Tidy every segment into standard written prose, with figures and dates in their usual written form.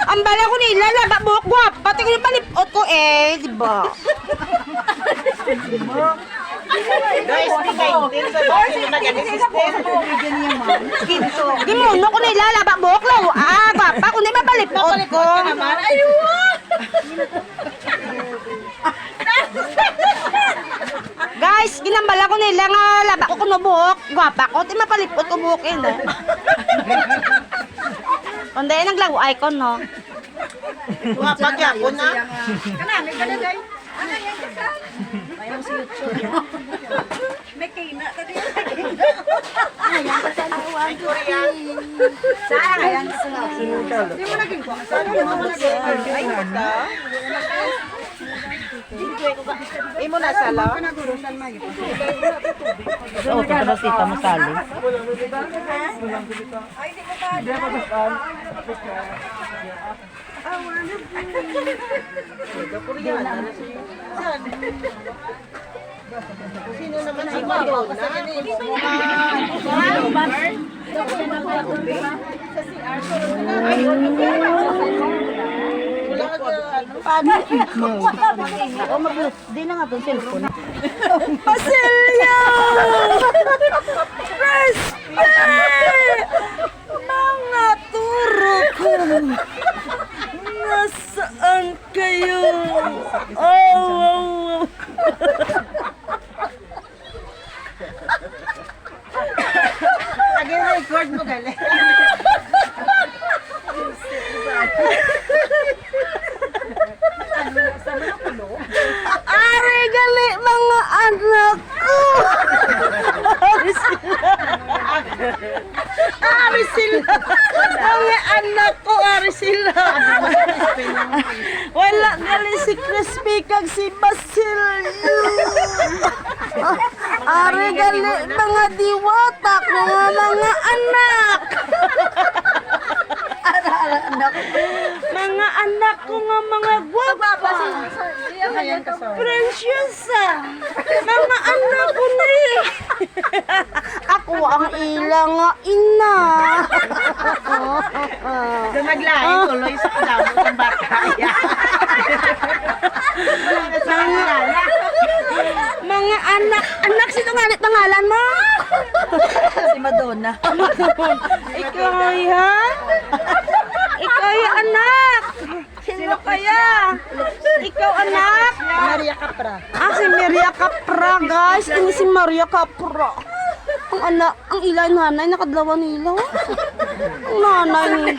Ang bala ko nila, laba buhok guwap. Pati ko yung palipot ko di ba? Guys, tingay. Di mo, no ko nila, laba buhok lang. Gwapa, kung di mapalipot ko. Guys, ginambala ko nila nga laba ko kuno buhok. Gwapa ko, di mapalipot ko buhok yun. Kundi naglago icon, no? Wapag yapon na. Kanami ka na, guys. Ano yan ka? Mayroon sa YouTube. May kina. Ayan, kasalawan. Saan? Ayan, kasalawan. Hindi mo naging ko. Saan mo naging ko? Ay, basta. Imo na sala. Oo, ito ba sita mo sali? Ay, di mo ba? Sino naman si Mabaw na? Di na nga itong cellphone. Pasilya! Respect! Mga turo ko! Nasaan kayo? Oh. Nag-record mo galing. Ari gali mga anak ko! Ari sila! Mga anak ko, ari sila! Wala gali si Crispy kag si Basilio! Ari gali mga diwata ko nga mga anak! Mga anak ko nga mga gwapa! Preciosa! Mga anak ko na Ako ang ilang ina! Naglaing tuloy sa kadamo ng bata. Mga anak sino nga ulit pangalan mo? Si Madonna. Ikaw ha? Ikaw yung anak! Sino kaya? Ikaw anak? Maria Capra. Si Maria Capra guys. Ini si Maria Capra. Ang anak, ang ilay nanay, nakadlawa nila. Ang nanay ni.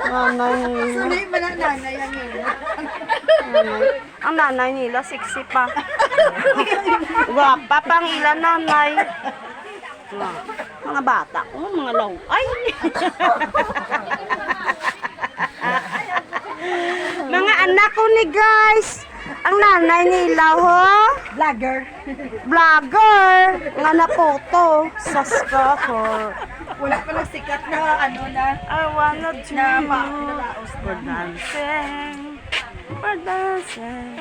Nanay nila. Sanay mo na nanay ang yun. Ang nanay nila, sexy pa. Gwapa pang ilan nanay. Mga bata ko, mga law. Ay! Mga anak ko ni guys. Ang nanay nila ho. Vlogger. Vlogger. Nga na photo. Sa scatter. Wala pa lang sikat na ano na. I wanna do Na for dancing. For dancing.